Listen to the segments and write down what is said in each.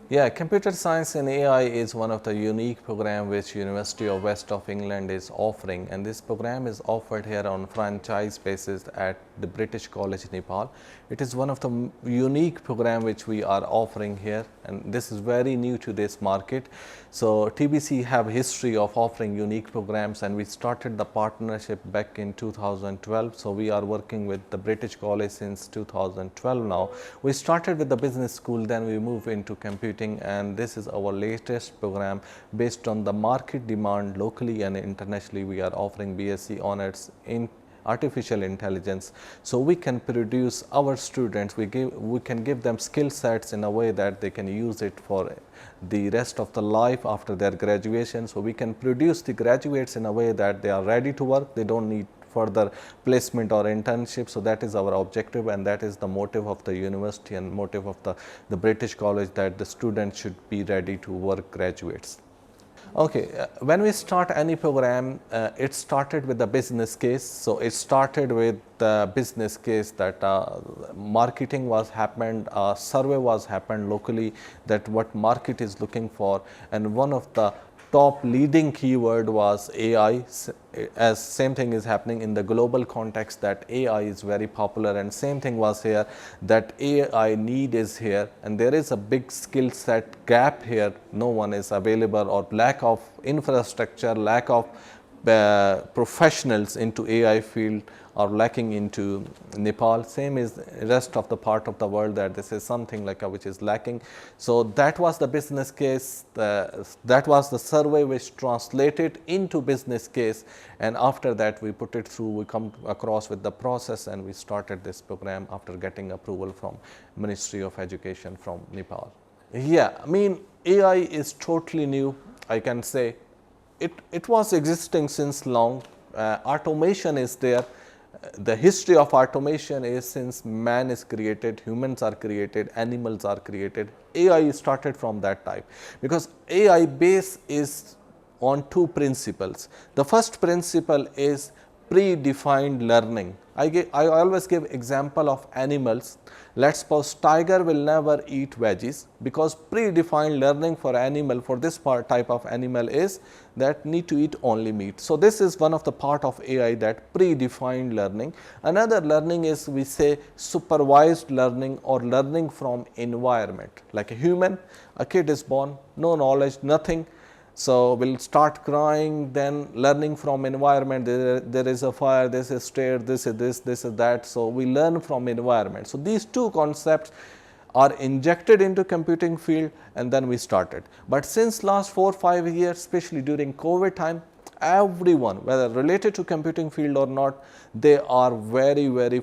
Yeah, computer science and AI is one of the unique program which University of West of England is offering, and this program is offered here on franchise basis at the British College Nepal. It is one of the unique program which we are offering here, and this is very new to this market. So TBC have history of offering unique programs, and we started the partnership back in 2012. So we are working with the British College since 2012 now. We started with the business school, then we moved into computing, and this is our latest program based on the market demand locally and internationally. We are offering BSc honors in artificial intelligence, so we can produce our students, we can give them skill sets in a way that they can use it for the rest of the life after their graduation. So we can produce the graduates in a way that they are ready to work, they don't need further placement or internship. So that is our objective, and that is the motive of the university and motive of the British College, that the students should be ready to work graduates. Okay, when we start any program, it started with the business case. So it started with the business case that marketing was happened, survey was happened locally, that what market is looking for, and one of the top leading keyword was AI, as same thing is happening in the global context, that AI is very popular, and same thing was here, that AI need is here, and there is a big skill set gap here, no one is available, or lack of infrastructure, lack of professionals into AI field are lacking into Nepal. Same is rest of the part of the world, that this is something like which is lacking. So that was the business case, that was the survey which translated into business case, and after that we put it through, we come across with the process, and we started this program after getting approval from Ministry of Education from Nepal. Yeah, I mean, AI is totally new, I can say. It was existing since long. Automation is there. The history of automation is since man is created, humans are created, animals are created. AI started from that type, because AI base is on two principles. The first principle is predefined learning. I always give example of animals. Let's suppose tiger will never eat veggies, because predefined learning for animal, for this type of animal, is that need to eat only meat. So this is one of the part of AI, that predefined learning. Another learning is, we say, supervised learning, or learning from environment. Like a human, a kid is born, no knowledge, nothing. So will start crying, then learning from environment, there is a fire, this is stair, this is this, this is that. So we learn from environment. So these two concepts are injected into computing field, and then we started. But since last 4-5 years, especially during COVID time, everyone, whether related to computing field or not, they are very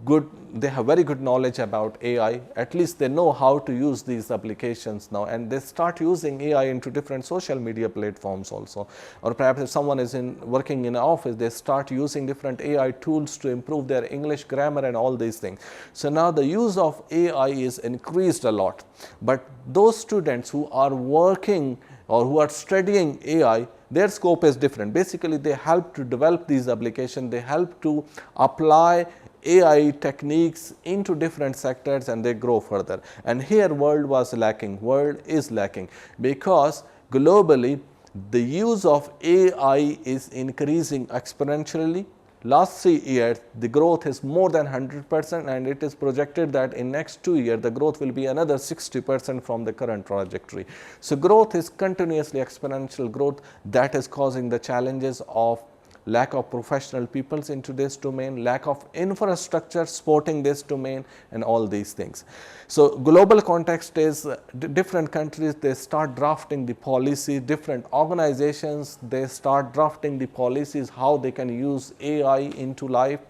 good, they have very good knowledge about AI. At least they know how to use these applications now, and they start using AI into different social media platforms also. Or perhaps if someone is working in an office, they start using different AI tools to improve their English grammar and all these things. So now the use of AI is increased a lot. But those students who are working or who are studying AI, their scope is different. Basically, they help to develop these applications, they help to apply AI techniques into different sectors, and they grow further. And here world was lacking, world is lacking, because globally the use of AI is increasing exponentially. Last 3 years the growth is more than 100%, and it is projected that in next 2 years the growth will be another 60% from the current trajectory. So growth is continuously exponential growth, that is causing the challenges of lack of professional peoples into this domain, lack of infrastructure supporting this domain, and all these things. So global context is different countries, they start drafting the policy, different organizations, they start drafting the policies, how they can use AI into life.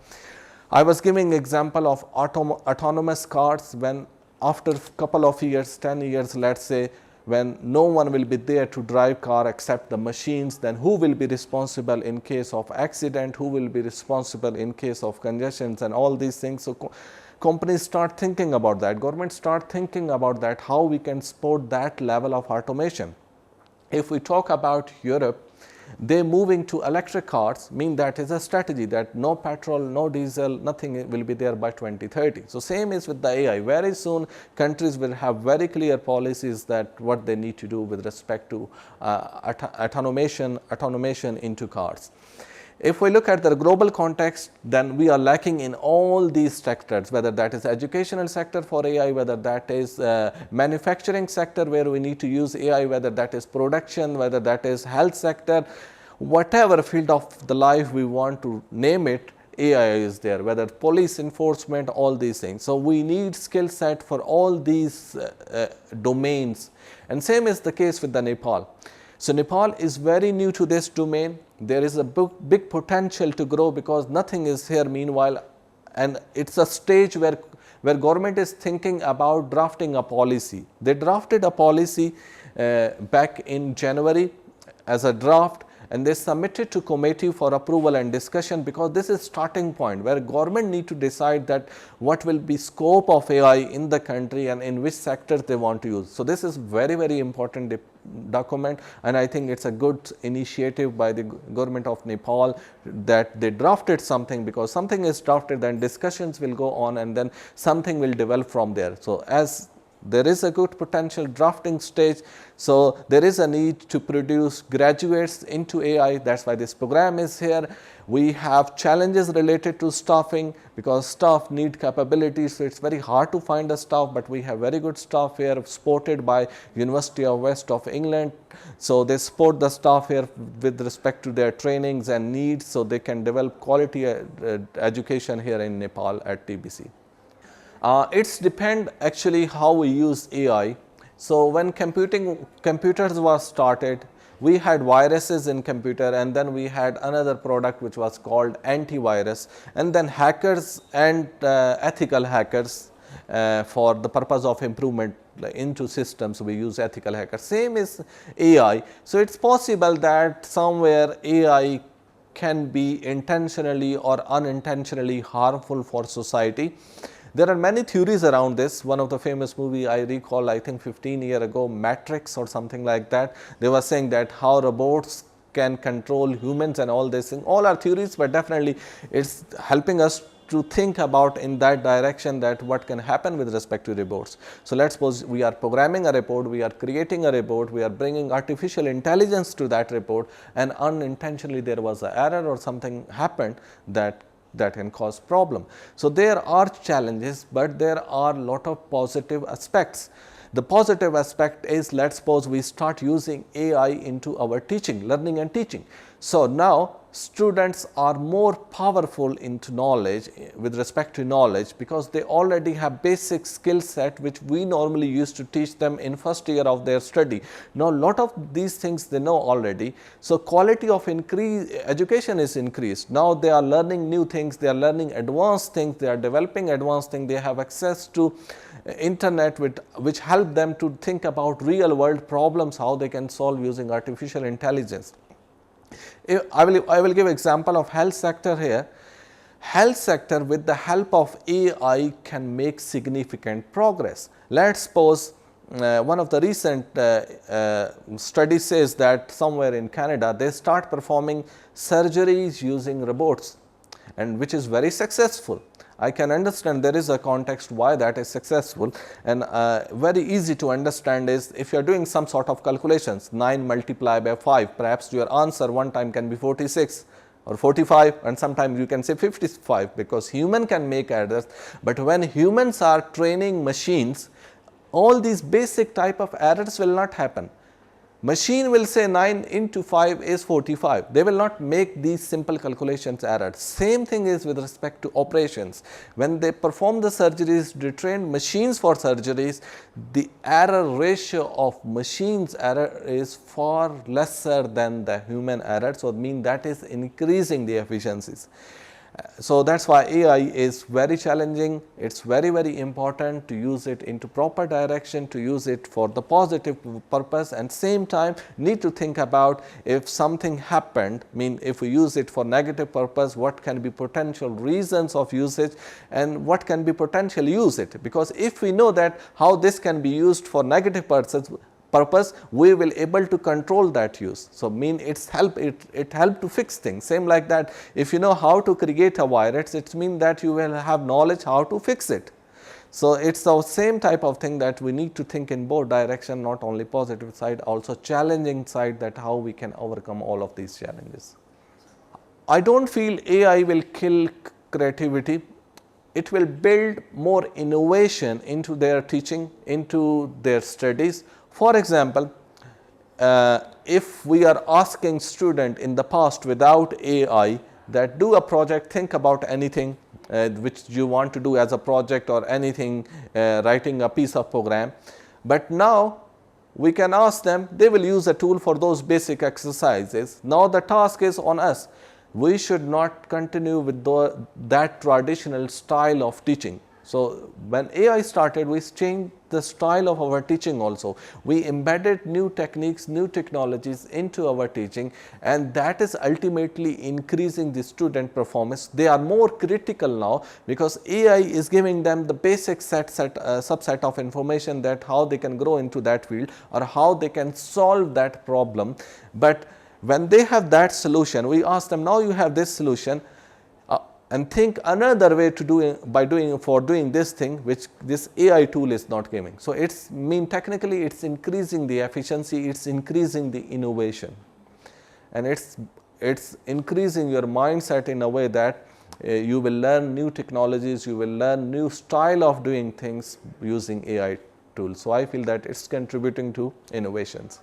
I was giving example of autonomous cars, when after a couple of years, 10 years let's say, when no one will be there to drive car except the machines, then who will be responsible in case of accident, who will be responsible in case of congestions and all these things. So companies start thinking about that, governments start thinking about that, how we can support that level of automation. If we talk about Europe, They moving to electric cars mean that is a strategy that no petrol, no diesel, nothing will be there by 2030. So same is with the AI. Very soon countries will have very clear policies that what they need to do with respect to automation into cars. If we look at the global context, then we are lacking in all these sectors, whether that is educational sector for AI, whether that is manufacturing sector where we need to use AI, whether that is production, whether that is health sector, whatever field of the life we want to name it, AI is there, whether police enforcement, all these things. So we need skill set for all these domains, and same is the case with the Nepal. So Nepal is very new to this domain. There is a big potential to grow because nothing is here meanwhile, and it's a stage where government is thinking about drafting a policy. They drafted a policy back in January as a draft, and they submitted to committee for approval and discussion, because this is starting point where government need to decide that what will be scope of AI in the country and in which sectors they want to use. So this is very important document, and I think it's a good initiative by the government of Nepal that they drafted something, because something is drafted, then discussions will go on and then something will develop from there. So as there is a good potential drafting stage, so there is a need to produce graduates into AI. That's why this program is here. We have challenges related to staffing because staff need capabilities, so it's very hard to find a staff, but we have very good staff here supported by University of West of England. So they support the staff here with respect to their trainings and needs, so they can develop quality education here in Nepal at TBC. It's depend actually how we use AI. So when computers was started, we had viruses in computer, and then we had another product which was called antivirus, and then hackers and ethical hackers for the purpose of improvement into systems. We use ethical hackers. Same is AI. So it's possible that somewhere AI can be intentionally or unintentionally harmful for society. There are many theories around this. One of the famous movie I recall, I think 15 years ago, Matrix or something like that. They were saying that how robots can control humans and all this thing. All are theories, but definitely it's helping us to think about in that direction that what can happen with respect to robots. So let's suppose we are programming a robot, we are creating a robot, we are bringing artificial intelligence to that robot, and unintentionally there was an error or something happened that can cause problem. So there are challenges, but there are a lot of positive aspects. The positive aspect is, let's suppose we start using AI into our teaching, learning and teaching. So now students are more powerful into knowledge with respect to knowledge, because they already have basic skill set which we normally used to teach them in first year of their study. Now a lot of these things they know already. So quality of education is increased. Now they are learning new things, they are learning advanced things, they are developing advanced things, they have access to internet which help them to think about real world problems, how they can solve using artificial intelligence. I will give example of health sector here. Health sector with the help of AI can make significant progress. Let's suppose one of the recent studies says that somewhere in Canada they start performing surgeries using robots, and which is very successful. I can understand there is a context why that is successful, and very easy to understand is if you are doing some sort of calculations, 9 multiplied by 5, perhaps your answer one time can be 46 or 45, and sometimes you can say 55, because human can make errors. But when humans are training machines, all these basic type of errors will not happen. Machine will say 9 into 5 is 45. They will not make these simple calculations errors. Same thing is with respect to operations. When they perform the surgeries, they train machines for surgeries, the error ratio of machines error is far lesser than the human error. So it means that is increasing the efficiencies. So that's why AI is very challenging. It's very important to use it into proper direction, to use it for the positive purpose, and same time need to think about if something happened, if we use it for negative purpose, what can be potential reasons of usage and what can be potential use it. Because if we know that how this can be used for negative purpose, we will able to control that use. So mean it help to fix things. Same like that, if you know how to create a virus, it means that you will have knowledge how to fix it. So it's the same type of thing that we need to think in both direction, not only positive side, also challenging side, that how we can overcome all of these challenges. I don't feel AI will kill creativity. It will build more innovation into their teaching, into their studies. For example, if we are asking student in the past without AI that do a project, think about anything which you want to do as a project or anything, writing a piece of program, but now we can ask them, they will use a tool for those basic exercises. Now the task is on us. We should not continue with that traditional style of teaching. So when AI started, we changed the style of our teaching also. We embedded new techniques, new technologies into our teaching, and that is ultimately increasing the student performance. They are more critical now because AI is giving them the basic subset of information, that how they can grow into that field or how they can solve that problem. But when they have that solution, we ask them, now you have this solution, and think another way to doing this thing which this AI tool is not giving. So it's technically it's increasing the efficiency, it's increasing the innovation, and it's increasing your mindset in a way that you will learn new technologies, you will learn new style of doing things using AI tools. So I feel that it's contributing to innovations.